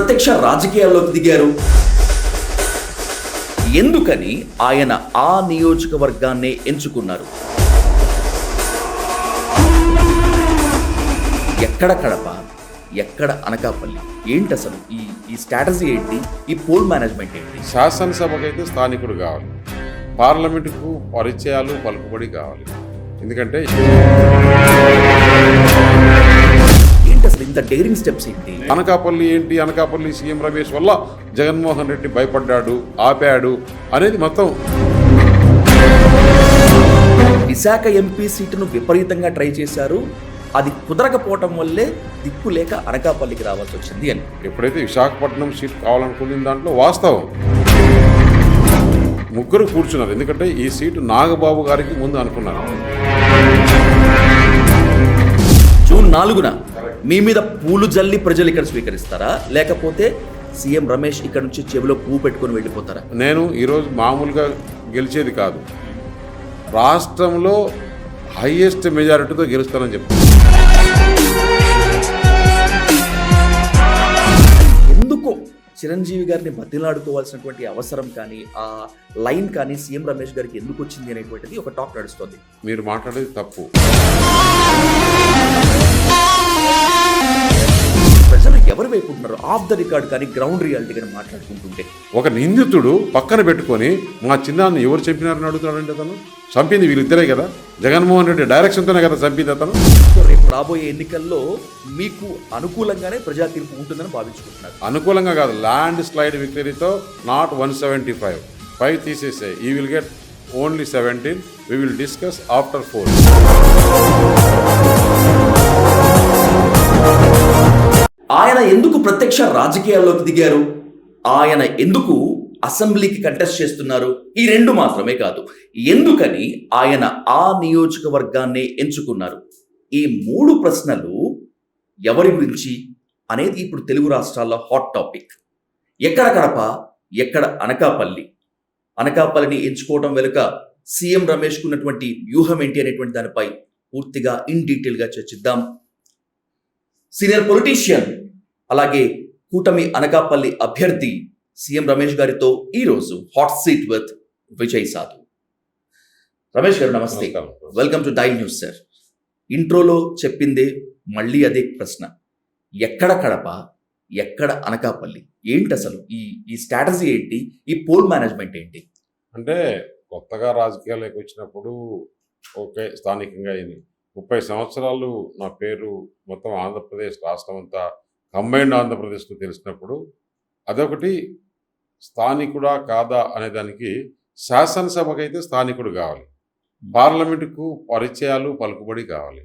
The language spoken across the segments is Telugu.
ప్రత్యక్ష రాజకీయాల్లోకి దిగారు? ఎందుకని ఆయన ఆ నియోజకవర్గాన్నే ఎంచుకున్నారు? ఎక్కడ కడప, ఎక్కడ అనకాపల్లి? ఏంటి అసలు ఈ స్ట్రాటజీ ఏంటి? ఈ పోల్ మేనేజ్మెంట్ ఏంటి? శాసనసభకైతే స్థానికుడు కావాలి, పార్లమెంటుకు పరిచయాలు పలుకుబడి కావాలి. ఎందుకంటే ఏంటి అసలు ఇంత డేరింగ్ స్టెప్స్ ఏంటి? అనకాపల్లి ఏంటి, అనకాపల్లి సీఎం రమేష్ వల్ల జగన్మోహన్ రెడ్డి భయపడ్డాడు, ఆపాడు అనేది మొత్తం. విశాఖ ఎంపీ సీటును విపరీతంగా ట్రై చేశారు, అది కుదరకపోవటం వల్లే దిక్కు లేక అనకాపల్లికి రావాల్సి వచ్చింది అని. ఎప్పుడైతే విశాఖపట్నం సీట్ కావాలనుకున్న దాంట్లో వాస్తవం ముగ్గురు కూర్చున్నారు. ఎందుకంటే ఈ సీటు నాగబాబు గారికి ముందు అనుకున్నారు. జూన్ 4న మీ మీద పూలు జల్లి ప్రజలు ఇక్కడ స్వీకరిస్తారా, లేకపోతే సీఎం రమేష్ ఇక్కడ నుంచి చెవిలో పువ్వు పెట్టుకొని వెళ్ళిపోతారా? నేను ఈరోజు మామూలుగా గెలిచేది కాదు, రాష్ట్రంలో హైయెస్ట్ మెజారిటీతో గెలుస్తానని చెప్తాను. ఎందుకు చిరంజీవి గారిని బతిలాడుకోవాల్సినటువంటి అవసరం కానీ, ఆ లైన్ కానీ సీఎం రమేష్ గారికి ఎందుకు వచ్చింది అనేటువంటిది ఒక టాక్ నడుస్తుంది. మీరు మాట్లాడేది తప్పు. ప్రజలు ఎవరు వైపు ఉంటున్నారు? ఆఫ్ ద రికార్డ్ కానీ గ్రౌండ్ రియాలిటీ కానీ మాట్లాడుకుంటుంటే ఒక నిందితుడు పక్కన పెట్టుకొని మా చిన్నాన్ని ఎవరు చంపినారని అడుగుతున్నాడంటే అతను చంపింది వీళ్ళిద్దరే కదా, జగన్మోహన్ రెడ్డి డైరెక్షన్తోనే కదా చంపింది అతను. రేపు రాబోయే ఎన్నికల్లో మీకు అనుకూలంగానే ప్రజా తీర్పు ఉంటుందని భావించుకుంటున్నారు. అనుకూలంగా కాదు, ల్యాండ్ స్లైడ్ విక్టరీతో నాట్ 175 5 తీసేసే, we will get only 17. We will discuss after 4. ఆయన ఎందుకు ప్రత్యక్ష రాజకీయాల్లోకి దిగారు? ఆయన ఎందుకు అసెంబ్లీకి కంటెస్ట్ చేస్తున్నారు? ఈ రెండు మాత్రమే కాదు, ఎందుకని ఆయన ఆ నియోజకవర్గాన్నే ఎంచుకున్నారు? ఈ 3 ప్రశ్నలు ఎవరి గురించి అనేది ఇప్పుడు తెలుగు రాష్ట్రాల్లో హాట్ టాపిక్. ఎక్కడ కడప, ఎక్కడ అనకాపల్లి? అనకాపల్లిని ఎంచుకోవడం వెనుక సీఎం రమేష్కు ఉన్నటువంటి వ్యూహం ఏంటి అనేటువంటి దానిపై పూర్తిగా ఇన్ డీటెయిల్గా చర్చిద్దాం. సీనియర్ పొలిటీషియన్, అలాగే కూటమి అనకాపల్లి అభ్యర్థి సీఎం రమేష్ గారితో ఈరోజు హాట్ సీట్ విత్ విజయ్ సాధు. రమేష్ గారు నమస్తే, welcome to dial news. Sir, ఇంట్రోలో చెప్పిందే మళ్ళీ అదే ప్రశ్న, ఎక్కడ కడప, ఎక్కడ అనకాపల్లి? ఏంటి అసలు ఈ స్ట్రాటజీ ఏంటి? ఈ పోల్ మేనేజ్మెంట్ ఏంటి? అంటే కొత్తగా రాజకీయాల్లోకి వచ్చినప్పుడు ఓకే, స్థానికంగా అయింది. 30 సంవత్సరాలు నా పేరు మొత్తం ఆంధ్రప్రదేశ్ రాష్ట్రం అంతా కంబైన్డ్ ఆంధ్రప్రదేశ్కు తెలిసినప్పుడు అదొకటి. స్థానికుడా కాదా అనేదానికి శాసనసభకైతే స్థానికుడు కావాలి, పార్లమెంటుకు పరిచయాలు పలుకుబడి కావాలి.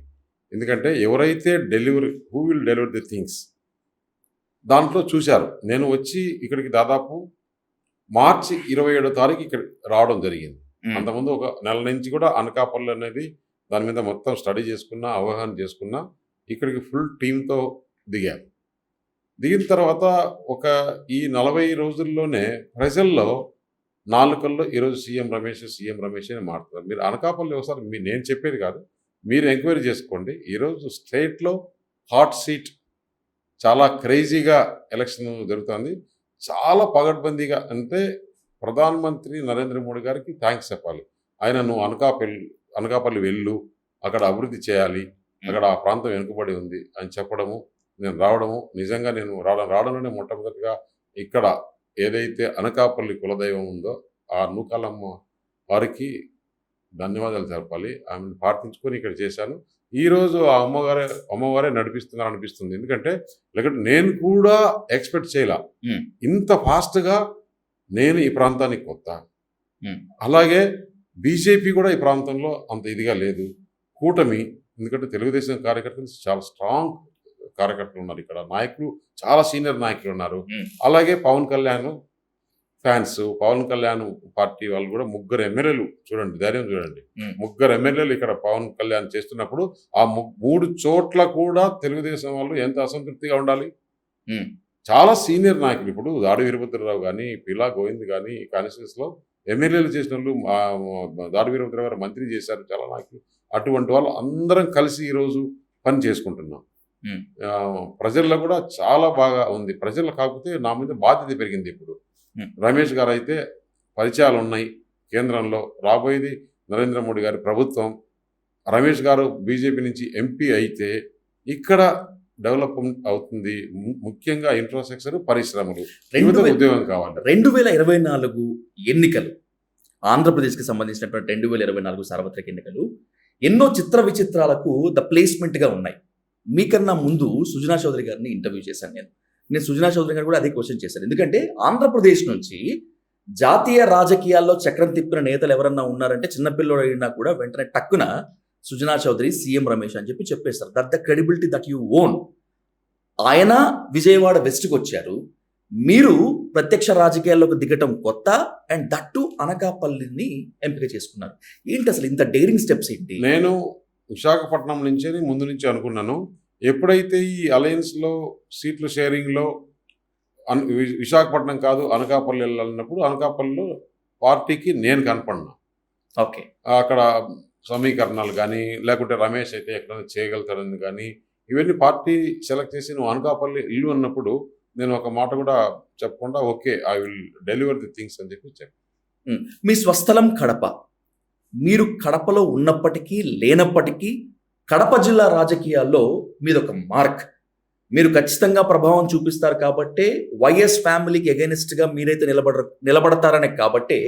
ఎందుకంటే ఎవరైతే who will deliver the things దాంట్లో చూశారు. నేను వచ్చి ఇక్కడికి దాదాపు మార్చి 27వ తారీఖు ఇక్కడ రావడం జరిగింది. అంతకుముందు ఒక నెల నుంచి కూడా అనకాపల్లి అనేది దాని మీద మొత్తం స్టడీ చేసుకున్నా, అవగాహన చేసుకున్నా, ఇక్కడికి ఫుల్ టీంతో దిగాను. దిగిన తర్వాత ఒక ఈ 40 రోజుల్లోనే ప్రజల్లో నాలుకల్లో ఈరోజు సీఎం రమేష్ అని మాట్లాడుతున్నారు. మీరు అనకాపల్లి ఒకసారి నేను చెప్పేది కాదు, మీరు ఎంక్వైరీ చేసుకోండి. ఈరోజు స్టేట్లో హాట్ సీట్ చాలా క్రేజీగా ఎలక్షన్ జరుగుతుంది, చాలా పగడ్బందీగా. అంటే ప్రధానమంత్రి నరేంద్ర మోడీ గారికి థ్యాంక్స్ చెప్పాలి. ఆయన నువ్వు అనకాపల్లి వెళ్ళు, అక్కడ అభివృద్ధి చేయాలి, అక్కడ ఆ ప్రాంతం వెనుకబడి ఉంది అని చెప్పడము, నేను రావడము. నిజంగా నేను రావడంలోనే మొట్టమొదటిగా ఇక్కడ ఏదైతే అనకాపల్లి కులదైవం ఉందో ఆ నూకాలమ్మ వారికి ధన్యవాదాలు తెలపాలి. ఆమెను ప్రార్థించుకొని ఇక్కడ చేశాను. ఈరోజు ఆ అమ్మవారే నడిపిస్తున్నారు అనిపిస్తుంది. ఎందుకంటే లేకపోతే నేను కూడా ఎక్స్పెక్ట్ చేయలే ఇంత ఫాస్ట్గా. నేను ఈ ప్రాంతానికి కొత్త, అలాగే బీజేపీ కూడా ఈ ప్రాంతంలో అంత ఇదిగా లేదు. కూటమి, ఎందుకంటే తెలుగుదేశం కార్యకర్తలు చాలా స్ట్రాంగ్ కార్యకర్తలు ఉన్నారు ఇక్కడ, నాయకులు చాలా సీనియర్ నాయకులు ఉన్నారు. అలాగే పవన్ కళ్యాణ్ ఫ్యాన్స్, పవన్ కళ్యాణ్ పార్టీ వాళ్ళు కూడా 3 ఎమ్మెల్యేలు, చూడండి ధైర్యం చూడండి, 3 ఎమ్మెల్యేలు ఇక్కడ పవన్ కళ్యాణ్ చేస్తున్నప్పుడు ఆ 3 చోట్ల కూడా తెలుగుదేశం వాళ్ళు ఎంత అసంతృప్తిగా ఉండాలి. చాలా సీనియర్ నాయకులు, ఇప్పుడు దాడి వీరభద్రరావు కానీ, పిలా గోవింద్ కానీ ఈ కాన్స్టిట్యూన్సీలో ఎమ్మెల్యేలు చేసిన వాళ్ళు, దాడి వీరభద్రరావు గారు మంత్రి చేశారు, చాలా నాయకులు. అటువంటి వాళ్ళు అందరం కలిసి ఈరోజు పని చేసుకుంటున్నాం. Hmm. ప్రజల్లో కూడా చాలా బాగా ఉంది. ప్రజల్లో కాకపోతే నా మీద బాధ్యత పెరిగింది ఇప్పుడు. Hmm. రమేష్ గారు అయితే పరిచయాలు ఉన్నాయి కేంద్రంలో. రాబోయేది నరేంద్ర మోడీ గారి ప్రభుత్వం. రమేష్ గారు బీజేపీ నుంచి ఎంపీ అయితే ఇక్కడ డెవలప్మెంట్ అవుతుంది. ముఖ్యంగా ఇన్ఫ్రాస్ట్రక్చర్, పరిశ్రమలు, యువతకు ఉద్యోగం కావాలి. 2024 ఎన్నికలు, ఆంధ్రప్రదేశ్కి సంబంధించినటువంటి 2024 సార్వత్రిక ఎన్నికలు ఎన్నో చిత్ర విచిత్రాలకు ద ప్లేస్మెంట్గా ఉన్నాయి. మీకన్నా ముందు సుజనా చౌదరి గారిని ఇంటర్వ్యూ చేశాను నేను సుజనా చౌదరి గారు కూడా అదే క్వశ్చన్ చేశాను. ఎందుకంటే ఆంధ్రప్రదేశ్ నుంచి జాతీయ రాజకీయాల్లో చక్రం తిప్పిన నేతలు ఎవరన్నా ఉన్నారంటే చిన్నపిల్లడు అయినా కూడా వెంటనే టక్కున సుజనా చౌదరి, సీఎం రమేష్ అని చెప్పేస్తారు. That the credibility that you own. ఆయన విజయవాడ వెస్ట్కి వచ్చారు, మీరు ప్రత్యక్ష రాజకీయాల్లోకి దిగటం కొత్త, అండ్ దట్టు అనకాపల్లిని ఎంపిక చేసుకున్నారు. ఏంటి అసలు ఇంత డేరింగ్ స్టెప్స్ ఏంటి? నేను విశాఖపట్నం నుంచే ముందు నుంచి అనుకున్నాను. ఎప్పుడైతే ఈ అలయన్స్లో సీట్ల షేరింగ్లో విశాఖపట్నం కాదు అనకాపల్లి వెళ్ళాలన్నప్పుడు అనకాపల్లిలో పార్టీకి నేను కనపడినా. ఓకే, అక్కడ సమీకరణాలు కానీ లేకుంటే రమేష్ అయితే ఎక్కడైనా చేయగలుగుతాడని కానీ ఇవన్నీ పార్టీ సెలెక్ట్ చేసి నువ్వు అనకాపల్లి ఇల్లు అన్నప్పుడు నేను ఒక మాట కూడా చెప్పకుండా okay I will deliver the things అని చెప్పి మీ స్వస్థలం కడప. మీరు కడపలో ఉన్నప్పటికీ లేనప్పటికీ కడప జిల్లా రాజకీయాల్లో మీదొక మార్క్. మీరు ఖచ్చితంగా ప్రభావం చూపిస్తారు కాబట్టే వైఎస్ ఫ్యామిలీకి ఎగైనిస్ట్గా మీరైతే నిలబడతారనే కాబట్టే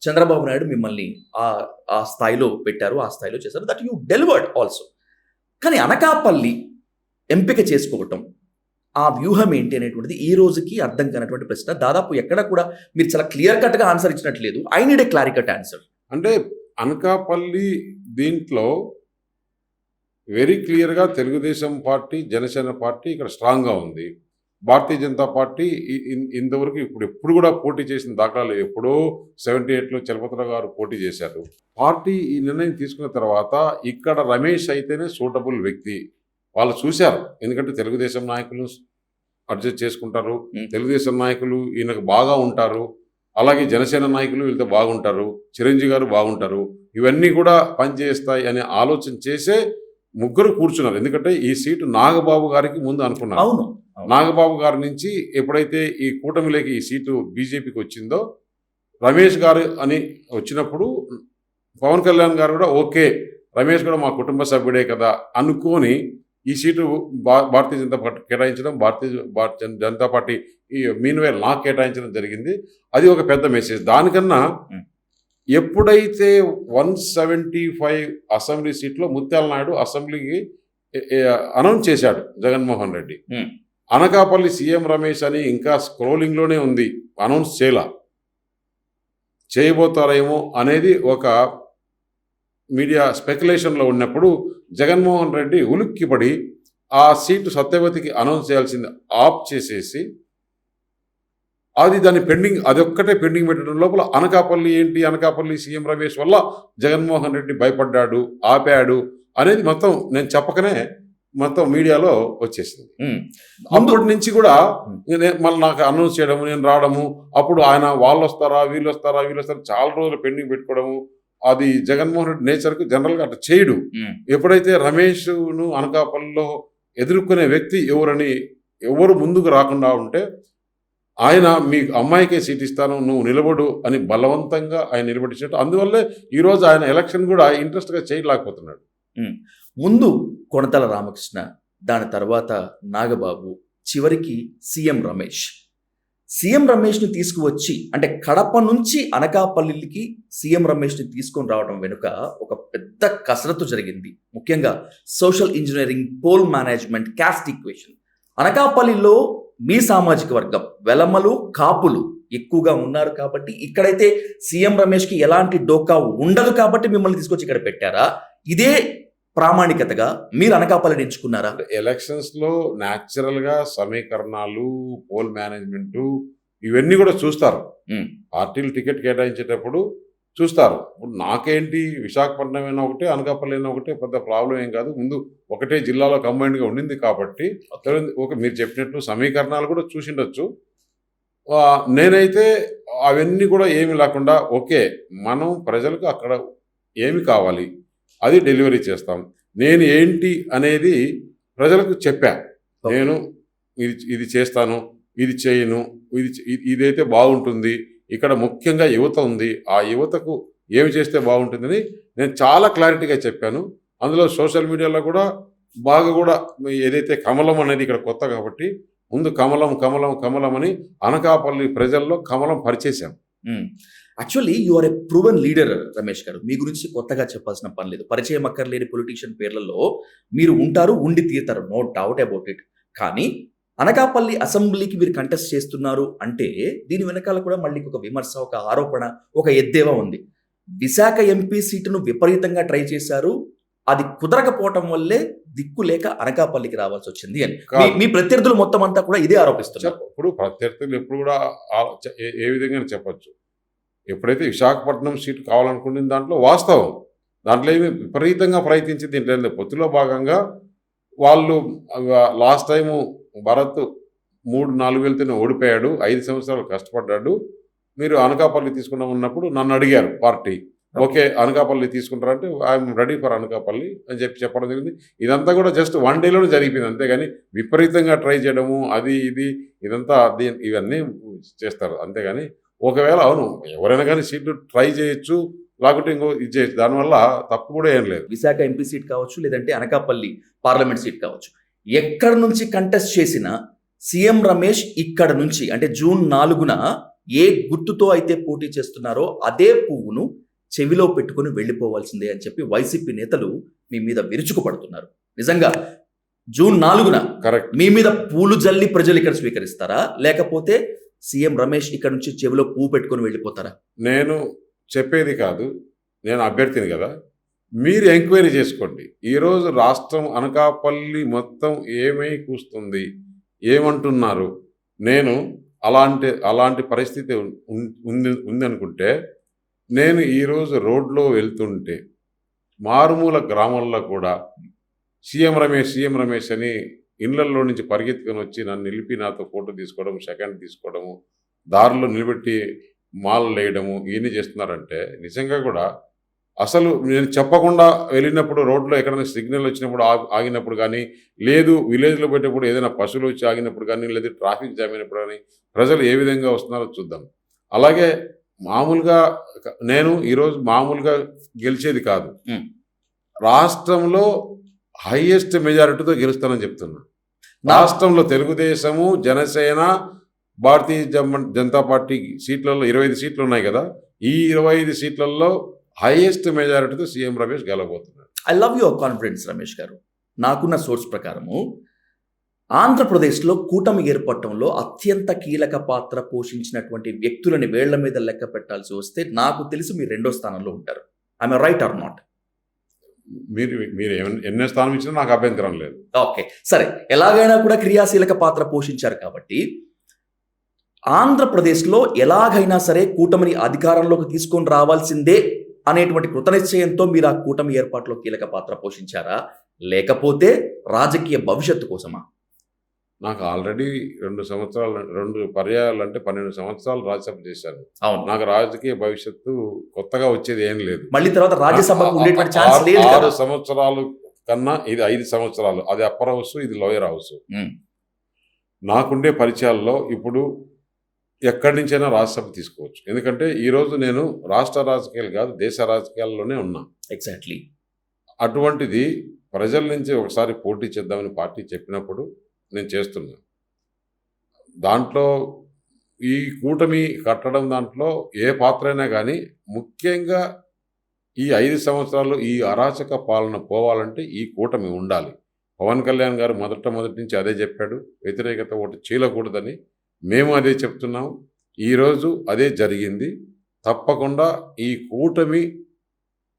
చంద్రబాబు నాయుడు మిమ్మల్ని ఆ స్థాయిలో పెట్టారు, ఆ స్థాయిలో చేశారు. That you delivered also. కానీ అనకాపల్లి ఎంపిక చేసుకోవటం, ఆ వ్యూహం ఏంటి అనేటువంటిది ఈ రోజుకి అర్థం కానటువంటి ప్రశ్న. దాదాపు ఎక్కడ కూడా మీరు చాలా క్లియర్ కట్గా ఆన్సర్ ఇచ్చినట్లేదు. I need a clearcut answer. అంటే అనకాపల్లి దీంట్లో వెరీ క్లియర్గా తెలుగుదేశం పార్టీ, జనసేన పార్టీ ఇక్కడ స్ట్రాంగ్గా ఉంది. భారతీయ జనతా పార్టీ ఇంతవరకు ఎప్పుడు కూడా పోటీ చేసిన దాఖలాలు ఎప్పుడో 78లో చలపతిరావు గారు పోటీ చేశారు. పార్టీ ఈ నిర్ణయం తీసుకున్న తర్వాత ఇక్కడ రమేష్ అయితేనే సూటబుల్ వ్యక్తి. వాళ్ళు చూశారు, ఎందుకంటే తెలుగుదేశం నాయకులు అడ్జస్ట్ చేసుకుంటారు, తెలుగుదేశం నాయకులు ఈయనకు బాగా ఉంటారు, అలాగే జనసేన నాయకులు వీళ్ళతో బాగుంటారు, చిరంజీవి గారు బాగుంటారు, ఇవన్నీ కూడా పనిచేస్తాయి అనే ఆలోచన చేసే ముగ్గురు కూర్చున్నారు. ఎందుకంటే ఈ సీటు నాగబాబు గారికి ముందు అనుకున్నారు. అవును, నాగబాబు గారి నుంచి ఎప్పుడైతే ఈ కూటమిలోకి ఈ సీటు బీజేపీకి వచ్చిందో రమేష్ గారు అని వచ్చినప్పుడు పవన్ కళ్యాణ్ గారు కూడా ఓకే రమేష్ కూడా మా కుటుంబ సభ్యుడే కదా అనుకొని ఈ సీటు భారతీయ జనతా పార్టీ కేటాయించడం, భారతీయ జనతా పార్టీ ఈ మీన్వేల్ నాకు కేటాయించడం జరిగింది. అది ఒక పెద్ద మెసేజ్. దానికన్నా ఎప్పుడైతే 175 అసెంబ్లీ సీట్లో ముత్యాల నాయుడు అసెంబ్లీకి అనౌన్స్ చేశాడు జగన్మోహన్ రెడ్డి, అనకాపల్లి సీఎం రమేష్ అని ఇంకా స్క్రోలింగ్లోనే ఉంది, అనౌన్స్ చేయబోతారేమో అనేది ఒక మీడియా స్పెక్యులేషన్లో ఉన్నప్పుడు జగన్మోహన్ రెడ్డి ఉలిక్కిపడి ఆ సీటు సత్యవతికి అనౌన్స్ చేయాల్సింది ఆఫ్ చేసేసి దాన్ని పెండింగ్, అదొక్కటే పెండింగ్ పెట్టడం లోపల అనకాపల్లి సీఎం రమేష్ వల్ల జగన్మోహన్ రెడ్డి భయపడ్డాడు, ఆపాడు అనేది మొత్తం నేను చెప్పకనే మొత్తం మీడియాలో వచ్చేసింది. అప్పటి నుంచి కూడా మళ్ళీ నాకు అనౌన్స్ చేయడము, నేను రావడము, అప్పుడు ఆయన వాళ్ళు వస్తారా వీళ్ళు వస్తారా చాలా రోజులు పెండింగ్ పెట్టుకోవడము, అది జగన్మోహన్ రెడ్డి నేచర్కి జనరల్గా అట్లా చేయడు. ఎప్పుడైతే రమేష్ను అనకాపల్లిలో ఎదుర్కొనే వ్యక్తి ఎవరు ముందుకు రాకుండా ఉంటే ఆయన మీ అమ్మాయికే సీట్ ఇస్తాను నువ్వు నిలబడు అని బలవంతంగా ఆయన నిలబడించినట్టు. అందువల్లే ఈరోజు ఆయన ఎలక్షన్ కూడా ఇంట్రెస్ట్గా చేయలేకపోతున్నాడు. ముందు కొణతల రామకృష్ణ, దాని తర్వాత నాగబాబు, చివరికి సీఎం రమేష్ని తీసుకువచ్చి, అంటే కడప నుంచి అనకాపల్లికి సీఎం రమేష్ని తీసుకొని రావడం వెనుక ఒక పెద్ద కసరత్తు జరిగింది. ముఖ్యంగా social engineering, poll management, caste equation. అనకాపల్లిలో మీ సామాజిక వర్గం వెలమలు, కాపులు ఎక్కువగా ఉన్నారు కాబట్టి ఇక్కడైతే సీఎం రమేష్కి ఎలాంటి డోకా ఉండదు కాబట్టి మిమ్మల్ని తీసుకొచ్చి ఇక్కడ పెట్టారా? ఇదే ప్రామాణికతగా మీరు అనకాపల్లిని ఎంచుకున్నారా? ఎలక్షన్స్లో న్యాచురల్గా సమీకరణాలు, పోల్ మేనేజ్మెంటు ఇవన్నీ కూడా చూస్తారు. పార్టీలు టికెట్ కేటాయించేటప్పుడు చూస్తారు. ఇప్పుడు నాకేంటి విశాఖపట్నం అయినా ఒకటే, అనకాపల్లి అయినా ఒకటే, పెద్ద ప్రాబ్లం ఏం కాదు. ముందు ఒకటే జిల్లాలో కంబైన్డ్గా ఉండింది కాబట్టి మీరు చెప్పినట్లు సమీకరణాలు కూడా చూసిండొచ్చు. నేనైతే అవన్నీ కూడా ఏమి లేకుండా ఓకే మనం ప్రజలకు అక్కడ ఏమి కావాలి అది డెలివరీ చేస్తాం. నేను ఏంటి అనేది ప్రజలకు చెప్పా. నేను ఇది చేస్తాను, ఇది చేయను, ఇదైతే బాగుంటుంది, ఇక్కడ ముఖ్యంగా యువత ఉంది, ఆ యువతకు ఏమి చేస్తే బాగుంటుందని నేను చాలా క్లారిటీగా చెప్పాను. అందులో సోషల్ మీడియాలో కూడా బాగా కూడా ఏదైతే కమలం అనేది ఇక్కడ కొత్త కాబట్టి ముందు కమలం కమలం కమలం అని అనకాపల్లి ప్రజల్లో కమలం పరిచేశాం. Actually you are a proven leader Ramesh గారు. మీ గురించి కొత్తగా చెప్పాల్సిన పని లేదు. పరిచయం అక్కర్లేని పొలిటీషియన్ పేర్లలో మీరు ఉంటారు, ఉండి తీరుతారు, నో డౌట్ అబౌట్ ఇట్. కానీ అనకాపల్లి అసెంబ్లీకి మీరు కంటెస్ట్ చేస్తున్నారు అంటే దీని వెనకాల కూడా మళ్ళీ ఒక విమర్శ, ఒక ఆరోపణ, ఒక ఎద్దేవా ఉంది. విశాఖ ఎంపీ సీటును విపరీతంగా ట్రై చేశారు, అది కుదరకపోవటం వల్లే దిక్కు లేక అనకాపల్లికి రావాల్సి వచ్చింది అని మీ ప్రత్యర్థులు మొత్తం అంతా కూడా ఇదే ఆరోపిస్తున్నారు. ఇప్పుడు ప్రత్యర్థులు ఎప్పుడు కూడా ఏ విధంగా చెప్పచ్చు. ఎప్పుడైతే విశాఖపట్నం సీటు కావాలనుకున్న దాంట్లో వాస్తవం, దాంట్లో ఏమి విపరీతంగా ప్రయత్నించింది ఏంటంటే పొత్తులో భాగంగా వాళ్ళు లాస్ట్ టైము భరత్ 3-4 వేలతోనే ఓడిపోయాడు, 5 సంవత్సరాలు కష్టపడ్డాడు, మీరు అనకాపల్లి తీసుకున్నాం ఉన్నప్పుడు నన్ను అడిగారు పార్టీ, ఓకే అనకాపల్లి తీసుకుంటారంటే ఐఎమ్ రెడీ ఫర్ అనకాపల్లి అని చెప్పడం జరిగింది. ఇదంతా కూడా జస్ట్ 1 డేలోనే జరిగిపోయింది, అంతేగాని విపరీతంగా ట్రై చేయడము అది ఇది ఇదంతా ఇవన్నీ చేస్తారు. అంతేగాని ఒకవేళ అవును ఎవరైనా కానీ సీట్లు ట్రై చేయొచ్చు, లేకుంటే ఇంకో ఇది చేయొచ్చు, దానివల్ల తప్పు కూడా ఏం లేదు. విశాఖ ఎంపీ సీట్ కావచ్చు, లేదంటే అనకాపల్లి పార్లమెంట్ సీట్ కావచ్చు, ఎక్కడ నుంచి కంటెస్ట్ చేసినా సీఎం రమేష్ ఇక్కడ నుంచి అంటే జూన్ 4న ఏ గుర్తుతో అయితే పోటీ చేస్తున్నారో అదే పువ్వును చెవిలో పెట్టుకుని వెళ్ళిపోవాల్సిందే అని చెప్పి వైసీపీ నేతలు మీ మీద విరుచుకుపడుతున్నారు. నిజంగా జూన్ 4న కరెక్ట్ మీ మీద పూలు జల్లి ప్రజలు ఇక్కడ స్వీకరిస్తారా, లేకపోతే సీఎం రమేష్ ఇక్కడ నుంచి చెవిలో పువ్వు పెట్టుకుని వెళ్ళిపోతారా? నేను చెప్పేది కాదు, నేను అభ్యర్థిని కదా, మీరు ఎంక్వైరీ చేసుకోండి. ఈరోజు రాష్ట్రం అనకాపల్లి మొత్తం ఏమై కూస్తుంది, ఏమంటున్నారు. నేను అలాంటి పరిస్థితి ఉందనుకుంటే నేను ఈరోజు రోడ్లో వెళ్తుంటే మారుమూల గ్రామాల్లో కూడా సీఎం రమేష్ అని ఇళ్లలో నుంచి పరిగెత్తుకొని వచ్చి నన్ను నిలిపి నాతో ఫోటో తీసుకోవడం, సెకండ్ తీసుకోవడము, దారిలో నిలబెట్టి మాలలు వేయడము ఇవన్నీ చేస్తున్నారంటే నిజంగా కూడా అసలు నేను చెప్పకుండా వెళ్ళినప్పుడు రోడ్లో ఎక్కడైనా సిగ్నల్ వచ్చినప్పుడు ఆగినప్పుడు కానీ, లేదు విలేజ్లో పెట్టేప్పుడు ఏదైనా పశువులు వచ్చి ఆగినప్పుడు కానీ, లేదా ట్రాఫిక్ జామ్ అయినప్పుడు కానీ ప్రజలు ఏ విధంగా వస్తున్నారో చూద్దాం. అలాగే మామూలుగా నేను ఈరోజు మామూలుగా గెలిచేది కాదు, రాష్ట్రంలో హైయెస్ట్ మెజారిటీతో గెలుస్తానని చెప్తున్నా. రాష్ట్రంలో తెలుగుదేశము, జనసేన, భారతీయ జనతా పార్టీ సీట్లలో 25 సీట్లు ఉన్నాయి కదా, ఈ 25 సీట్లలో హైయెస్ట్ మెజారిటీతో సీఎం రమేష్ గెలవబోతున్నాడు. I love your confidence Ramesh గారు. నాకున్న సోర్స్ ప్రకారము ఆంధ్రప్రదేశ్లో కూటమి ఏర్పడటంలో అత్యంత కీలక పాత్ర పోషించినటువంటి వ్యక్తులని వేళ్ల మీద లెక్క పెట్టాల్సి వస్తే నాకు తెలిసి మీరు 2వ స్థానంలో ఉంటారు. I'm right are not? మీరు ఎన్నో స్థానం ఇచ్చినా నాకు అభ్యంతరం లేదు. ఓకే సరే, ఎలాగైనా కూడా క్రియాశీలక పాత్ర పోషించారు కాబట్టి ఆంధ్రప్రదేశ్లో ఎలాగైనా సరే కూటమిని అధికారంలోకి తీసుకొని రావాల్సిందే అనేటువంటి కృతనిశ్చయంతో మీరు ఆ కూటమి ఏర్పాటులో కీలక పాత్ర పోషించారా, లేకపోతే రాజకీయ భవిష్యత్తు కోసమా? నాకు ఆల్రెడీ 2 పర్యాయాలు అంటే 12 సంవత్సరాలు రాజ్యసభ చేశాను. అవును, నాకు రాజకీయ భవిష్యత్తు కొత్తగా వచ్చేది ఏం లేదు. మళ్ళీ తర్వాత రాజ్యసభకు ఉండేటువంటి ఛాన్స్ లేదు. 6 సంవత్సరాలు కన్నా ఇది 5 సంవత్సరాలు, అది అప్పర్ హౌస్, ఇది లోయర్ హౌస్. నాకుండే పరిచయాల్లో ఇప్పుడు ఎక్కడి నుంచైనా రాజ్యసభ తీసుకోవచ్చు. ఎందుకంటే ఈరోజు నేను రాష్ట్ర రాజకీయాలు కాదు దేశ రాజకీయాల్లోనే ఉన్నా. ఎగ్జాక్ట్లీ. అటువంటిది ప్రజల నుంచి ఒకసారి పోటీ చేద్దామని పార్టీ చెప్పినప్పుడు నేను చేస్తున్నా. దాంట్లో ఈ కూటమి కట్టడం దాంట్లో ఏ పాత్ర అయినా కానీ ముఖ్యంగా ఈ 5 సంవత్సరాలు ఈ అరాచక పాలన పోవాలంటే ఈ కూటమి ఉండాలి. పవన్ కళ్యాణ్ గారు మొదటి నుంచి అదే చెప్పాడు, వ్యతిరేకత ఓటు చీలకూడదని. మేము అదే చెప్తున్నాం, ఈరోజు అదే జరిగింది. తప్పకుండా ఈ కూటమి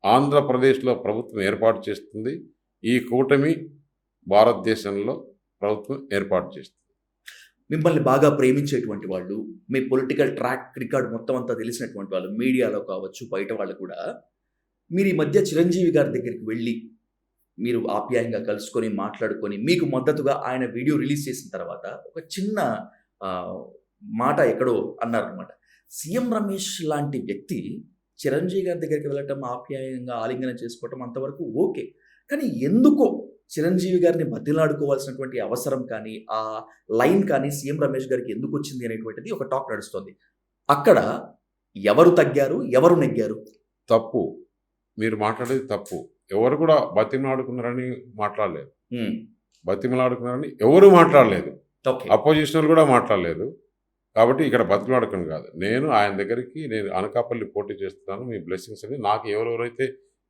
ఆంధ్రప్రదేశ్లో ప్రభుత్వం ఏర్పాటు చేస్తుంది, ఈ కూటమి భారతదేశంలో ప్రభుత్వం ఏర్పాటు చేస్తుంది. మిమ్మల్ని బాగా ప్రేమించేటువంటి వాళ్ళు, మీ పొలిటికల్ ట్రాక్ రికార్డ్ మొత్తం అంతా తెలిసినటువంటి వాళ్ళు, మీడియాలో కావచ్చు బయట వాళ్ళు కూడా మీరు ఈ మధ్య చిరంజీవి గారి దగ్గరికి వెళ్ళి మీరు ఆప్యాయంగా కలుసుకొని మాట్లాడుకొని మీకు మద్దతుగా ఆయన వీడియో రిలీజ్ చేసిన తర్వాత ఒక చిన్న మాట ఎక్కడో అన్నారనమాట. సీఎం రమేష్ లాంటి వ్యక్తి చిరంజీవి గారి దగ్గరికి వెళ్ళటం, ఆప్యాయంగా ఆలింగనం చేసుకోవటం అంతవరకు ఓకే, కానీ ఎందుకో చిరంజీవి గారిని బతిలాడుకోవాల్సినటువంటి అవసరం కానీ, ఆ లైన్ కానీ సీఎం రమేష్ గారికి ఎందుకు వచ్చింది అనేటువంటిది ఒక టాక్ నడుస్తోంది. అక్కడ ఎవరు తగ్గారు? ఎవరు నెగ్గారు? తప్పు. మీరు మాట్లాడేది తప్పు. ఎవరు కూడా బతిమలాడుకున్నారని మాట్లాడలేదు. హ్మ్. బతిమలాడుకున్నారని ఎవరు మాట్లాడలేదు. ఓకే. అపోజిషనల్ కూడా మాట్లాడలేదు. కాబట్టి ఇక్కడ బతిమలాడుకుని కాదు. నేను ఆయన దగ్గరికి నేను అనకాపల్లి పోటీ చేస్తున్నాను. మీ బ్లెస్సింగ్స్ అని నాకు ఎవరెవరైతే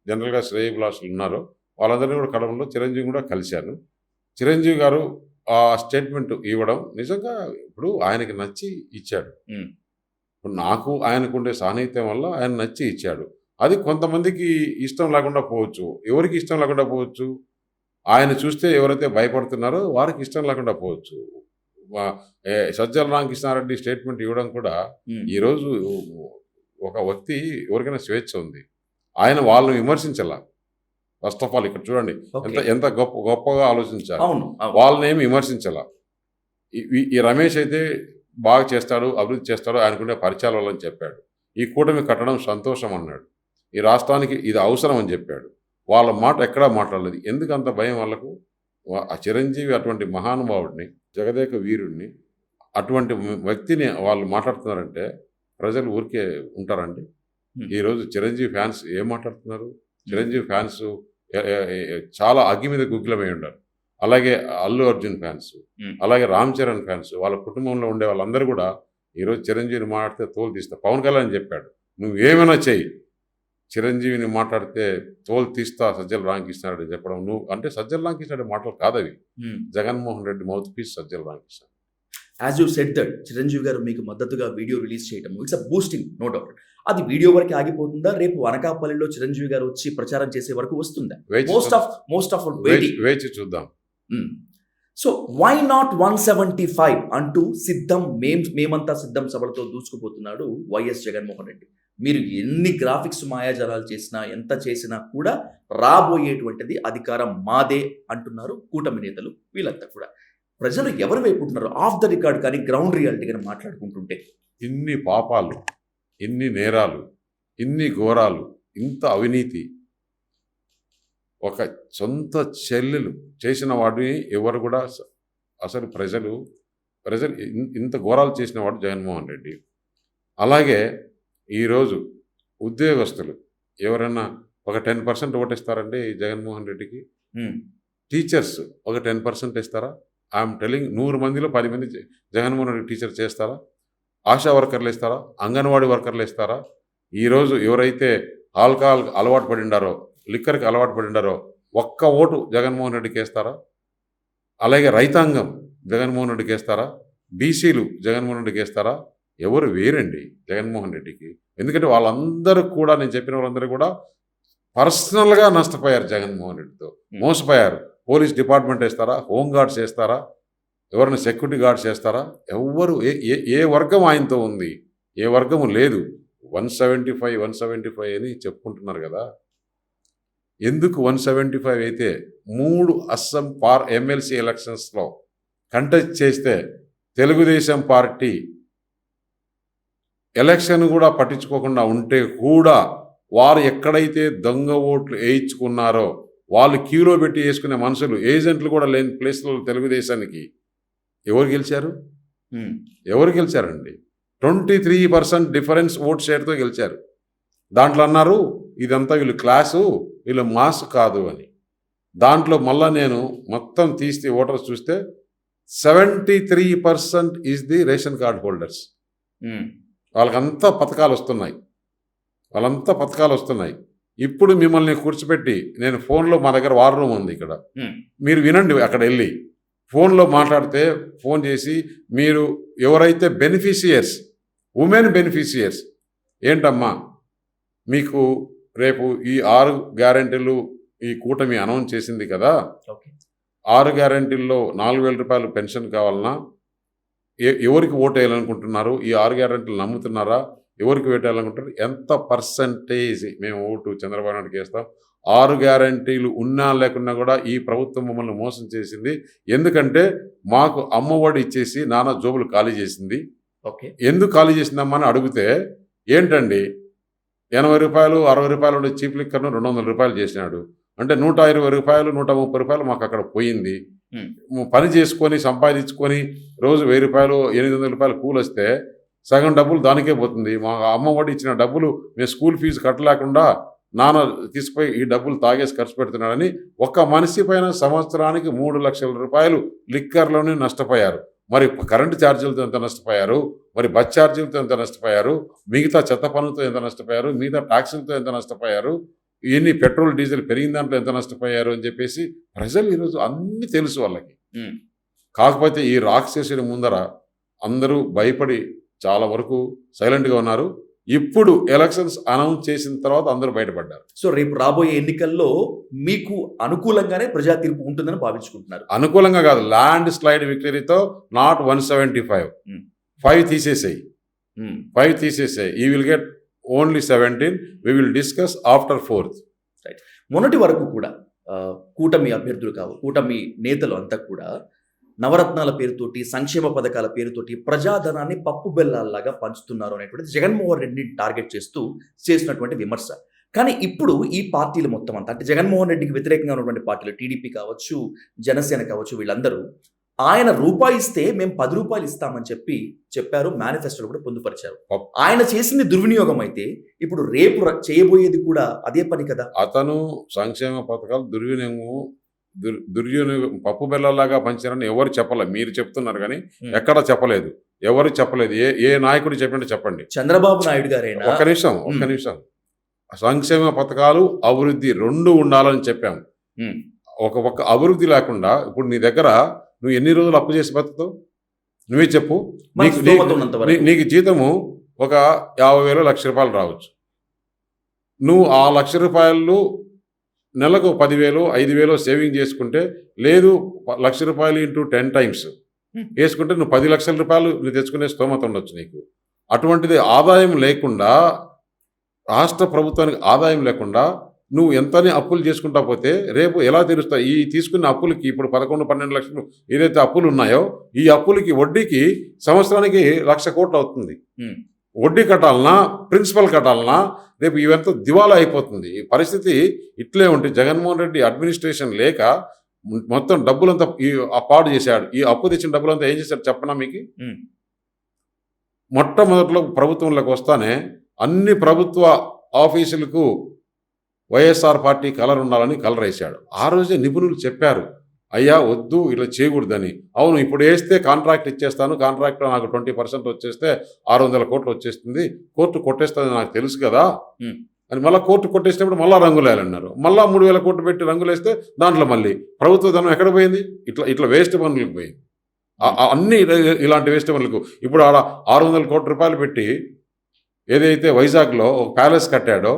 జనరల్‌గా శ్రేయోభిలాషులు ఉన్నారో వాళ్ళందరినీ కూడా కలవడంలో చిరంజీవి కూడా కలిశాను. చిరంజీవి గారు ఆ స్టేట్మెంట్ ఇవ్వడం నిజంగా ఇప్పుడు ఆయనకి నచ్చి ఇచ్చాడు. హ్మ్. ఇప్పుడు నాకు ఆయనకుండే సాన్నిహిత్యం వల్ల ఆయన నచ్చి ఇచ్చాడు. అది కొంతమందికి ఇష్టం లేకుండా పోవచ్చు. ఎవరికి ఇష్టం లేకుండా పోవచ్చు? ఆయన చూస్తే ఎవరైతే భయపడుతున్నారో వారికి ఇష్టం లేకుండా పోవచ్చు. సజ్జల రామకృష్ణారెడ్డి స్టేట్మెంట్ ఇవ్వడం కూడా హ్మ్. ఈరోజు ఒక వ్యక్తి ఎవరికైనా స్వేచ్ఛ ఉంది. ఆయన వాళ్ళని విమర్శించాల. ఫస్ట్ ఆఫ్ ఆల్ ఇక్కడ చూడండి ఓకే. ఎంత ఎంత గొప్పగా ఆలోచించారు. అవును. అవును. వాళ్ళనేమి విమర్శించాల. ఈ రమేష్ అయితే బాగా చేస్తాడు, అభివృద్ధి చేస్తాడు, ఆయనకుండే పరిచయాల వల్ల అని చెప్పాడు. ఈ కూటమి కట్టడం సంతోషం అన్నాడు. ఈ రాష్ట్రానికి ఇది అవసరం అని చెప్పాడు. వాళ్ళ మాట ఎక్కడా మాట్లాడలేదు. ఎందుకు అంత భయం వాళ్ళకు? ఆ చిరంజీవి అటువంటి మహానుభావుడిని, జగదేక వీరుడిని, అటువంటి వ్యక్తిని వాళ్ళు మాట్లాడుతున్నారంటే ప్రజలు ఊరికే ఉంటారండి. హ్మ్. ఈరోజు చిరంజీవి ఫ్యాన్స్ ఏం మాట్లాడుతున్నారు? చిరంజీవి ఫ్యాన్స్ చాలా అగ్గి మీద గుగ్గిలమై ఉన్నారు. అలాగే అల్లు అర్జున్ ఫ్యాన్స్, హ్మ్. అలాగే రామ్ చరణ్ ఫ్యాన్స్, వాళ్ళ కుటుంబంలో ఉండే వాళ్ళందరూ కూడా ఈరోజు చిరంజీవిని మాట్లాడితే తోలు తీస్తా. పవన్ కళ్యాణ్ చెప్పాడు, నువ్వు ఏమైనా చెయ్యి, చిరంజీవిని మాట్లాడితే తోలు తీస్తా సజ్జల రామకృష్ణారెడ్డి చెప్పడం. నువ్వు అంటే సజ్జల రామకృష్ణారెడ్డి మాటలు కాదవి. హ్మ్. Jaganmohan Reddy mouth piece Sajjala Ramakrishna. As you said that Chiranjeevi గారు మీకు మద్దతుగా వీడియో రిలీజ్ చేయడం it's a boosting, no doubt. అది వీడియో వరకు ఆగిపోతుందా? రేపు అనకాపల్లిలో చిరంజీవి గారు వచ్చి ప్రచారం చేసే వరకు వస్తుందా? మోస్ట్ ఆఫ్ వేచి చూద్దాం. సో వై నాట్ 175 అంటూ సిద్ధం మేమంతా సిద్ధం సభలతో దూసుకుపోతున్నాడు వైఎస్ జగన్మోహన్ రెడ్డి. మీరు ఎన్ని గ్రాఫిక్స్ మాయాజాలాలు చేసినా, ఎంత చేసినా కూడా రాబోయేటువంటిది అధికారం మాదే అంటున్నారు కూటమి నేతలు వీళ్ళంతా కూడా. ప్రజలు ఎవరి వైపు ఉంటున్నారు? ఆఫ్ ద రికార్డ్ కానీ గ్రౌండ్ రియాలిటీ కానీ మాట్లాడుకుంటుంటే ఇన్ని పాపాలు, ఇన్ని నేరాలు, ఇన్ని ఘోరాలు, ఇంత అవినీతి, ఒక సొంత చెల్లెలు చేసిన వాడిని ఎవరు కూడా అసలు ప్రజలు ఇంత ఘోరాలు చేసిన వాడు జగన్మోహన్ రెడ్డి. అలాగే ఈరోజు ఉద్యోగస్తులు ఎవరైనా ఒక 10% ఓటేస్తారండి జగన్మోహన్ రెడ్డికి. టీచర్స్ ఒక 10% ఇస్తారా? ఐఎమ్ టెలింగ్, 100 మందిలో 10 మంది జగన్మోహన్ రెడ్డి టీచర్ చేస్తారా? ఆశా వర్కర్లు ఇస్తారా? అంగన్వాడీ వర్కర్లు ఇస్తారా? ఈరోజు ఎవరైతే ఆల్కహాల్ అలవాటు పడిండారో, లిక్కర్కి అలవాటు పడిండారో ఒక్క ఓటు జగన్మోహన్ రెడ్డికి వేస్తారా? అలాగే రైతాంగం జగన్మోహన్ రెడ్డికి వేస్తారా? బీసీలు జగన్మోహన్ రెడ్డికి వేస్తారా? ఎవరు వేరండి జగన్మోహన్ రెడ్డికి. ఎందుకంటే వాళ్ళందరూ కూడా, నేను చెప్పిన వాళ్ళందరూ కూడా పర్సనల్గా నష్టపోయారు జగన్మోహన్ రెడ్డితో, మోసపోయారు. పోలీస్ డిపార్ట్మెంట్ వేస్తారా? హోంగార్డ్స్ వేస్తారా? ఎవరైనా సెక్యూరిటీ గార్డ్స్ వేస్తారా? ఎవరు ఏ వర్గం ఆయనతో ఉంది? ఏ వర్గము లేదు. 175 అని చెప్పుకుంటున్నారు కదా. ఎందుకు 175 అయితే 3 అస్సాం ఎమ్మెల్సీ ఎలక్షన్స్లో కంటెస్ట్ చేస్తే తెలుగుదేశం పార్టీ ఎలక్షన్ కూడా పట్టించుకోకుండా ఉంటే కూడా వారు ఎక్కడైతే దొంగ ఓట్లు వేయించుకున్నారో వాళ్ళు క్యూలో పెట్టి వేసుకునే మనుషులు, ఏజెంట్లు కూడా లేని ప్లేస్లో తెలుగుదేశానికి ఎవరు గెలిచారు? ఎవరు గెలిచారండి? 23% డిఫరెన్స్ ఓట్ షేర్తో గెలిచారు. దాంట్లో అన్నారు ఇదంతా వీళ్ళు క్లాసు, వీళ్ళు మాస్ కాదు అని. దాంట్లో మళ్ళా నేను మొత్తం తీస్తే ఓటర్స్ చూస్తే 73% is the ration card holders. వాళ్ళకంతా పథకాలు వస్తున్నాయి. ఇప్పుడు మిమ్మల్ని కూర్చోపెట్టి నేను ఫోన్లో, మా దగ్గర వార్ రూమ్ ఉంది ఇక్కడ, మీరు వినండి, అక్కడ వెళ్ళి ఫోన్లో మాట్లాడితే, ఫోన్ చేసి మీరు ఎవరైతే బెనిఫిషియర్స్, ఉమెన్ బెనిఫిషియర్స్, ఏంటమ్మా మీకు రేపు ఈ 6 గ్యారెంటీలు ఈ కూటమి అనౌన్స్ చేసింది కదా, 6 గ్యారెంటీల్లో 4,000 రూపాయలు పెన్షన్ కావాలన్నా ఎవరికి ఓటు వేయాలనుకుంటున్నారు? ఈ 6 గ్యారెంటీలు నమ్ముతున్నారా? ఎవరికి వేయాలనుకుంటారు? ఎంత పర్సంటేజ్ మేము ఓటు చంద్రబాబు నాయుడుకి వేస్తాం? 6 గ్యారెంటీలు ఉన్నా లేకున్నా కూడా ఈ ప్రభుత్వం మమ్మల్ని మోసం చేసింది. ఎందుకంటే మాకు అమ్మఒడి ఇచ్చేసి నానా జోబులు ఖాళీ చేసింది. ఎందుకు ఖాళీ చేసిందమ్మా అని అడిగితే, ఏంటండి 80 రూపాయలు 60 రూపాయలు ఉండే చీప్ లిక్కర్ను 200 రూపాయలు చేసినాడు. అంటే 120 రూపాయలు 130 రూపాయలు మాకు అక్కడ పోయింది. పని చేసుకొని సంపాదించుకొని రోజు 1000 రూపాయలు 800 రూపాయలు కూలి వస్తే సగం డబ్బులు దానికే పోతుంది. మా అమ్మ ఒడి ఇచ్చిన డబ్బులు మేము స్కూల్ ఫీజు కట్టలేకుండా నాన్న తీసిపోయి ఈ డబ్బులు తాగేసి ఖర్చు పెడుతున్నాడని ఒక్క మనిషి పైన సంవత్సరానికి 3 లక్షల రూపాయలు లిక్కర్లోనే నష్టపోయారు. మరి కరెంటు ఛార్జీలతో ఎంత నష్టపోయారు, మరి బస్ ఛార్జీలతో ఎంత నష్టపోయారు, మిగతా చెత్త పన్నుతో ఎంత నష్టపోయారు, మిగతా ట్యాక్సులతో ఎంత నష్టపోయారు, ఇవన్నీ పెట్రోల్ డీజిల్ పెరిగిన దాంట్లో ఎంత నష్టపోయారు అని చెప్పేసి ప్రజలు ఈరోజు అన్నీ తెలుసు వాళ్ళకి. కాకపోతే ఈ రాక్షసుని ముందర అందరూ భయపడి చాలా వరకు సైలెంట్గా ఉన్నారు. ఇప్పుడు ఎలక్షన్స్ అనౌన్స్ చేసిన తర్వాత అందరూ బయటపడ్డారు. సో రేపు రాబోయే ఎన్నికల్లో మీకు అనుకూలంగానే ప్రజా తీర్పు ఉంటుందని భావించుకుంటున్నారు? అనుకూలంగా కాదు, ల్యాండ్ స్లైడ్ విక్టరీతో నాట్ 175, 5 తీసేసాయి, 5 తీసేసాయి. We will get only 17. We will discuss after 4th. మొన్నటి వరకు కూడా కూటమి అభ్యర్థులు కూటమి నేతలు అంతా కూడా నవరత్నాల పేరుతోటి, సంక్షేమ పథకాల పేరుతోటి ప్రజాధనాన్ని పప్పు బెల్లాల్లాగా పంచుతున్నారు అనేటువంటి జగన్మోహన్ రెడ్డిని టార్గెట్ చేస్తూ చేసినటువంటి విమర్శ. కానీ ఇప్పుడు ఈ పార్టీలు మొత్తం అంతా, అంటే జగన్మోహన్ రెడ్డికి వ్యతిరేకంగా ఉన్నటువంటి పార్టీలు, టీడీపీ కావచ్చు, జనసేన కావచ్చు, వీళ్ళందరూ ఆయన రూపాయి ఇస్తే మేము 10 రూపాయలు ఇస్తామని చెప్పారు. మేనిఫెస్టోలో కూడా పొందుపరిచారు. ఆయన చేసింది దుర్వినియోగం అయితే ఇప్పుడు రేపు చేయబోయేది కూడా అదే పని కదా. అతను సంక్షేమ పథకాలు దుర్వినియోగం పప్పు బెల్లలాగా పంచారని ఎవరు చెప్పలేదు. మీరు చెప్తున్నారు కానీ ఎక్కడ చెప్పలేదు, ఎవరు చెప్పలేదు. ఏ నాయకుడు చెప్పండి చెప్పండి. చంద్రబాబు నాయుడు గారైనా. ఒక్క నిమిషం. సంక్షేమ పథకాలు అభివృద్ధి 2 ఉండాలని చెప్పాము. ఒక అభివృద్ధి లేకుండా ఇప్పుడు నీ దగ్గర నువ్వు ఎన్ని రోజులు అప్పు చేసి బతుకుతావు? నువ్వే చెప్పు. నీకు జీతము ఒక 50,000 1,00,000 రూపాయలు రావచ్చు. నువ్వు ఆ 1,00,000 రూపాయలు నెలకు 10,000 5,000 సేవింగ్ చేసుకుంటే, లేదు 1,00,000 రూపాయలు ఇంటూ 10 టైమ్స్ వేసుకుంటే నువ్వు 10 లక్షల రూపాయలు నువ్వు తెచ్చుకునే స్తోమత ఉండొచ్చు నీకు. అటువంటిది ఆదాయం లేకుండా, రాష్ట్ర ప్రభుత్వానికి ఆదాయం లేకుండా నువ్వు ఎంతనే అప్పులు చేసుకుంటా పోతే రేపు ఎలా తీరుస్తావు? ఈ తీసుకున్న అప్పులకి ఇప్పుడు 11-12 లక్షలు ఏదైతే అప్పులు ఉన్నాయో ఈ అప్పులకి వడ్డీకి సంవత్సరానికి 1,00,000 కోట్లు అవుతుంది. వడ్డీ కట్టాలన్నా, ప్రిన్సిపల్ కట్టాలన్నా రేపు ఇవంతా దివాలా అయిపోతుంది. ఈ పరిస్థితి ఇట్లే ఉంటే జగన్మోహన్ రెడ్డి అడ్మినిస్ట్రేషన్ లేక మొత్తం డబ్బులంతా పాడు చేశాడు. ఈ అప్పు తెచ్చిన డబ్బులంతా ఏం చేశాడు చెప్పనా మీకు? మొట్టమొదట్లో ప్రభుత్వంలోకి వస్తానే అన్ని ప్రభుత్వ ఆఫీసులకు వైఎస్ఆర్ పార్టీ కలర్ ఉండాలని కలర్ వేశాడు. ఆ రోజే నిపుణులు చెప్పారు, అయ్యా వద్దు ఇట్లా చేయకూడదని. అవును, ఇప్పుడు వేస్తే కాంట్రాక్ట్ ఇచ్చేస్తాను, కాంట్రాక్ట్లో నాకు 20% వచ్చేస్తే 600 కోట్లు వచ్చేస్తుంది, కోర్టు కొట్టేస్తుంది నాకు తెలుసు కదా అని మళ్ళీ కోర్టు కొట్టేసినప్పుడు మళ్ళీ రంగులు వేయాలన్నారు. మళ్ళీ 3,000 కోట్లు పెట్టి రంగులు వేస్తే దాంట్లో మళ్ళీ ప్రభుత్వ ధనం ఎక్కడ పోయింది? ఇట్లా వేస్ట్ పనులకు పోయింది. అన్ని ఇలాంటి వేస్ట్ పనులకు. ఇప్పుడు ఆడ 600 కోట్ల రూపాయలు పెట్టి ఏదైతే వైజాగ్లో ఒక ప్యాలెస్ కట్టాడో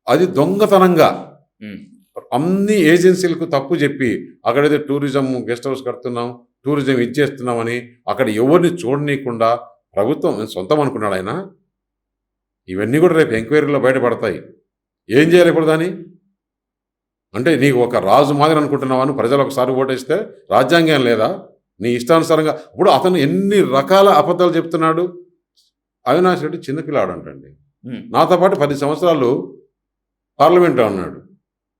అది దొంగతనంగా అన్ని ఏజెన్సీలకు తప్పు చెప్పి అక్కడైతే టూరిజం గెస్ట్ హౌస్ కడుతున్నాం, టూరిజం ఇచ్చేస్తున్నామని అక్కడ ఎవరిని చూడనీయకుండా ప్రభుత్వం సొంతం అనుకున్నాడు ఆయన. ఇవన్నీ కూడా రేపు ఎంక్వైరీలో బయటపడతాయి. ఏం చేయాలి ఇప్పుడు దాన్ని? అంటే నీకు ఒక రాజు మాదిరి అనుకుంటున్నావని ప్రజలు ఒకసారి ఓటేస్తే రాజ్యాంగం లేదా? నీ ఇష్టానుసారంగా ఇప్పుడు అతను ఎన్ని రకాల అబద్ధాలు చెప్తున్నాడు. అవినాష్ రెడ్డి చిన్నపిల్లాడు అంటండి, నాతో పాటు 10 సంవత్సరాలు పార్లమెంట్లో ఉన్నాడు.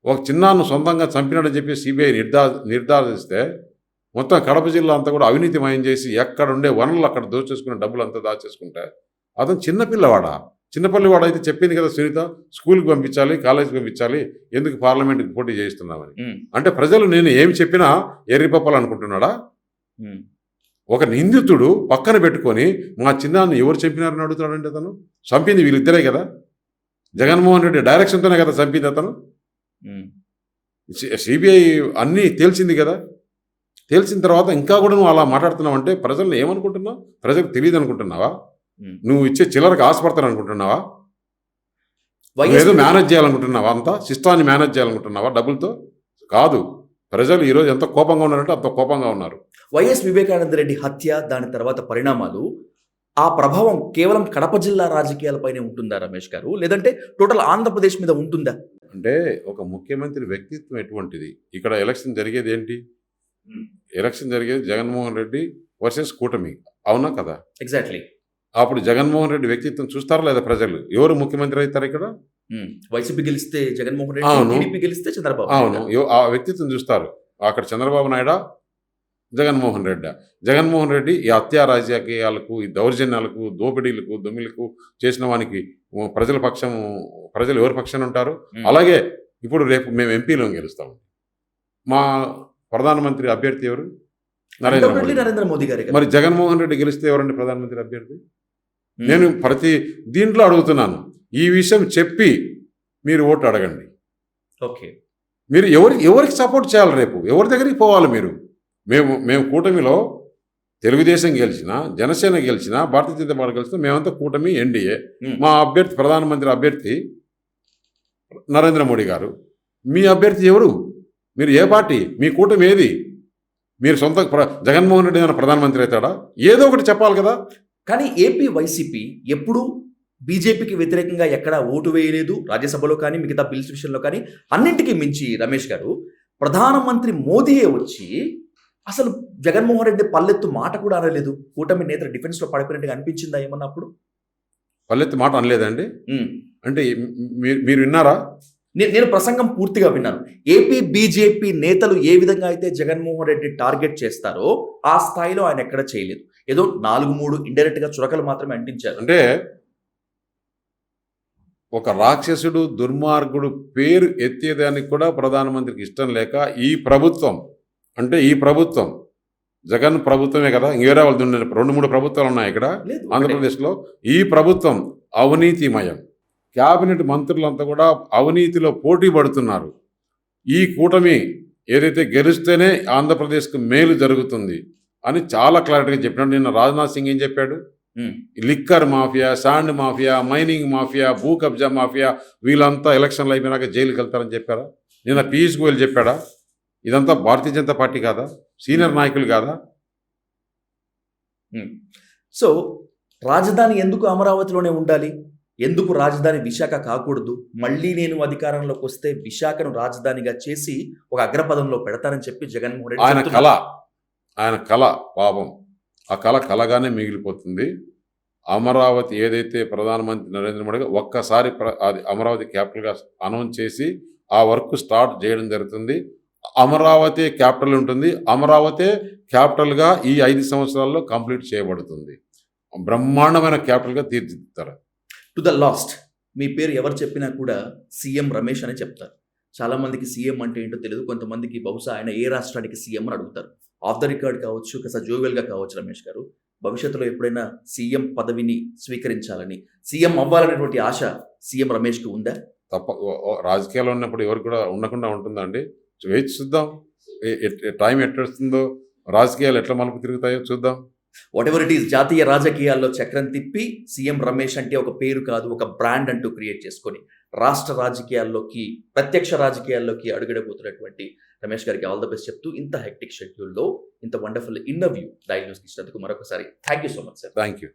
ఒక చిన్నాను సొంతంగా చంపినాడని చెప్పి సిబిఐ నిర్ధారిస్తే మొత్తం కడప జిల్లా అంతా కూడా అవినీతిమయం చేసి ఎక్కడ ఉండే వనరులు అక్కడ దోచేసుకునే డబ్బులు అంతా దాచేసుకుంటే అతను చిన్నపిల్లవాడు అయితే చెప్పింది కదా సునీత, స్కూల్కి పంపించాలి, కాలేజీకి పంపించాలి, ఎందుకు పార్లమెంట్కి పోటీ చేయిస్తున్నామని. అంటే ప్రజలు నేను ఏమి చెప్పినా ఎర్రిపప్పలు అనుకుంటున్నాడా? ఒక నిందితుడు పక్కన పెట్టుకొని మా చిన్నాన్ని ఎవరు చంపినారని అడుగుతాడంటే అతను చంపింది వీళ్ళిద్దరే కదా, జగన్మోహన్ రెడ్డి డైరెక్షన్తోనే కదా చంపింది అతను. సిబిఐ అన్నీ తేల్చింది కదా. తేల్చిన తర్వాత ఇంకా కూడా నువ్వు అలా మాట్లాడుతున్నావు అంటే ప్రజలను ఏమనుకుంటున్నావు? ప్రజలకు తెలియదు అనుకుంటున్నావా? నువ్వు ఇచ్చే చిల్లరకు ఆశపడతాను అనుకుంటున్నావా? ఏదో మేనేజ్ చేయాలనుకుంటున్నావా? అంతా సిస్టాన్ని మేనేజ్ చేయాలనుకుంటున్నావా డబ్బులతో? కాదు. ప్రజలు ఈరోజు ఎంత కోపంగా ఉన్నారంటే అంత కోపంగా ఉన్నారు. వైఎస్ వివేకానంద రెడ్డి హత్య, దాని తర్వాత పరిణామాలు, ఆ ప్రభావం కేవలం కడప జిల్లా రాజకీయాలపైనే ఉంటుందా రమేష్ గారు, లేదంటే టోటల్ ఆంధ్రప్రదేశ్ మీద ఉంటుందా? అంటే ఒక ముఖ్యమంత్రి వ్యక్తిత్వం ఎటువంటిది? ఇక్కడ ఎలక్షన్ జరిగేది ఏంటి? ఎలక్షన్ జరిగేది జగన్మోహన్ రెడ్డి వర్సెస్ కూటమి, అవునా కదా? ఎగ్జాక్ట్లీ. అప్పుడు జగన్మోహన్ రెడ్డి వ్యక్తిత్వం చూస్తారా లేదా ప్రజలు? ఎవరు ముఖ్యమంత్రి అవుతారు ఇక్కడ? వైసీపీ గెలిస్తే జగన్మోహన్ రెడ్డి, అవును. టీడీపీ గెలిస్తే చంద్రబాబు అవును. నాయుడు. ఆ వ్యక్తిత్వం చూస్తారు. అక్కడ చంద్రబాబు నాయుడా, జగన్మోహన్ రెడ్డా. జగన్మోహన్ రెడ్డి ఈ హత్యా రాజకీయాలకు, ఈ దౌర్జన్యాలకు, దోపిడీలకు, దొంగిలకు చేసిన వానికి ప్రజలు ఎవరి పక్షాన ఉంటారు? అలాగే ఇప్పుడు రేపు మేము ఎంపీలో గెలుస్తాము. మా ప్రధానమంత్రి అభ్యర్థి ఎవరు? నరేంద్ర Undoubtedly మోడీ. నరేంద్ర మోదీ గారే కదా. మరి జగన్మోహన్ రెడ్డి గెలిస్తే ఎవరండి ప్రధానమంత్రి అభ్యర్థి? ఉమ్. నేను ప్రతి దీంట్లో అడుగుతున్నాను. ఈ విషయం చెప్పి మీరు ఓటు అడగండి. ఓకే. మీరు ఎవరికి సపోర్ట్ చేయాలి? రేపు ఎవరి దగ్గరికి పోవాలి మీరు? మేము కూటమిలో తెలుగుదేశం గెలిచినా, జనసేన గెలిచినా, భారతీయ జనతా పార్టీ గెలిచినా మేమంతా కూటమి ఎన్డీఏ. మా అభ్యర్థి ప్రధానమంత్రి అభ్యర్థి నరేంద్ర మోడీ గారు. మీ అభ్యర్థి ఎవరు? మీరు ఏ పార్టీ? మీ కూటమి ఏది? మీరు సొంత జగన్మోహన్ రెడ్డి ఏమైనా ప్రధానమంత్రి అవుతాడా? ఏదో ఒకటి చెప్పాలి కదా. కానీ ఏపీ వైసీపీ ఎప్పుడూ బీజేపీకి వ్యతిరేకంగా ఎక్కడా ఓటు వేయలేదు, రాజ్యసభలో కానీ మిగతా బిల్స్ విషయంలో కానీ. అన్నింటికీ మించి రమేష్ గారు, ప్రధానమంత్రి మోదీయే వచ్చి అసలు జగన్మోహన్ రెడ్డి పల్లెత్తు మాట కూడా అనలేదు. కూటమి నేతలు డిఫెన్స్ లో పడిపోయినట్టుగా అనిపించిందా ఏమన్నా అప్పుడు? పల్లెత్తి మాట అనలేదండి. ఉమ్. అంటే మీరు విన్నారా? నేను ప్రసంగం పూర్తిగా విన్నాను. ఏపీ బీజేపీ నేతలు ఏ విధంగా అయితే జగన్మోహన్ రెడ్డి టార్గెట్ చేస్తారో ఆ స్థాయిలో ఆయన ఎక్కడ చేయలేదు. ఏదో 4-3 ఇండైరెక్ట్ గా చురకలు మాత్రమే అంటించారు. అంటే ఒక రాక్షసుడు, దుర్మార్గుడు పేరు ఎత్తేదానికి కూడా ప్రధానమంత్రికి ఇష్టం లేక ఈ ప్రభుత్వం జగన్ ప్రభుత్వమే కదా, ఇంకేరే వాళ్ళు 2-3 ప్రభుత్వాలు ఉన్నాయి ఇక్కడ లేదు, ఆంధ్రప్రదేశ్లో. ఈ ప్రభుత్వం అవినీతిమయం. క్యాబినెట్ మంత్రులంతా కూడా అవినీతిలో పోటీ పడుతున్నారు. ఈ కూటమి ఏదైతే గెలిస్తేనే ఆంధ్రప్రదేశ్కు మేలు జరుగుతుంది అని చాలా క్లారిటీగా చెప్పినాడు. నిన్న రాజ్నాథ్ సింగ్ ఏం చెప్పాడు? Liquor mafia, sand mafia, mining mafia, భూ కబ్జా మాఫియా వీళ్ళంతా ఎలక్షన్లు అయిపోయినాక జైలుకి వెళ్తారని చెప్పారా? నిన్న పీయూష్ గోయల్ చెప్పాడా? ఇదంతా భారతీయ జనతా పార్టీ కాదా? సీనియర్ నాయకులు కాదా? సో రాజధాని ఎందుకు అమరావతిలోనే ఉండాలి? ఎందుకు రాజధాని విశాఖ కాకూడదు? మళ్ళీ నేను అధికారంలోకి వస్తే విశాఖను రాజధానిగా చేసి ఒక అగ్రపదంలో పెడతానని చెప్పి జగన్మోహన్ రెడ్డి ఆయన కళ పాపం ఆ కళగానే మిగిలిపోతుంది. అమరావతి ఏదైతే ప్రధానమంత్రి నరేంద్ర మోడీ ఒక్కసారి అది అమరావతి క్యాపిటల్గా అనౌన్స్ చేసి ఆ వర్క్ స్టార్ట్ చేయడం జరుగుతుంది. అమరావతి క్యాపిటల్ ఉంటుంది. అమరావతి క్యాపిటల్గా ఈ 5 సంవత్సరాల్లో కంప్లీట్ చేయబడుతుంది. బ్రహ్మాండమైన క్యాపిటల్గా తీర్చిదిద్దుతారు. టు ద లాస్ట్ మీ పేరు ఎవరు చెప్పినా కూడా సీఎం రమేష్ అని చెప్తారు. చాలా మందికి సీఎం అంటే ఏంటో తెలియదు. కొంతమందికి బహుశా ఆయన ఏ రాష్ట్రానికి సీఎం అని అడుగుతారు. ఆఫ్ ద రికార్డ్ కావచ్చు, కాస్త జోవెల్గా కావచ్చు. రమేష్ గారు, భవిష్యత్తులో ఎప్పుడైనా సీఎం పదవిని స్వీకరించాలని, సీఎం అవ్వాలనేటువంటి ఆశ సీఎం రమేష్కి ఉందా? రాజకీయాల్లో ఉన్నప్పుడు ఎవరు కూడా ఉండకుండా ఉంటుందా అండి? వేచి చూద్దాం. టైం ఎట్లొస్తుందో, రాజకీయాలు ఎట్లా మలుపు తిరుగుతాయో చూద్దాం. వాట్ ఎవర్ ఇట్ ఈస్, జాతీయ రాజకీయాల్లో చక్రం తిప్పి సీఎం రమేష్ అంటే ఒక పేరు కాదు, ఒక బ్రాండ్ అంటూ క్రియేట్ చేసుకొని రాష్ట్ర రాజకీయాల్లోకి, ప్రత్యక్ష రాజకీయాల్లోకి అడుగుడబోతున్నటువంటి రమేష్ గారికి ఆల్ ద బెస్ట్ చెప్తూ, ఇంత హెక్టిక్ షెడ్యూల్లో ఇంత వండర్ఫుల్ ఇంటర్వ్యూ డైల్ న్యూస్కి ఇచ్చినందుకు మరొకసారి thank you so much sir. Thank you.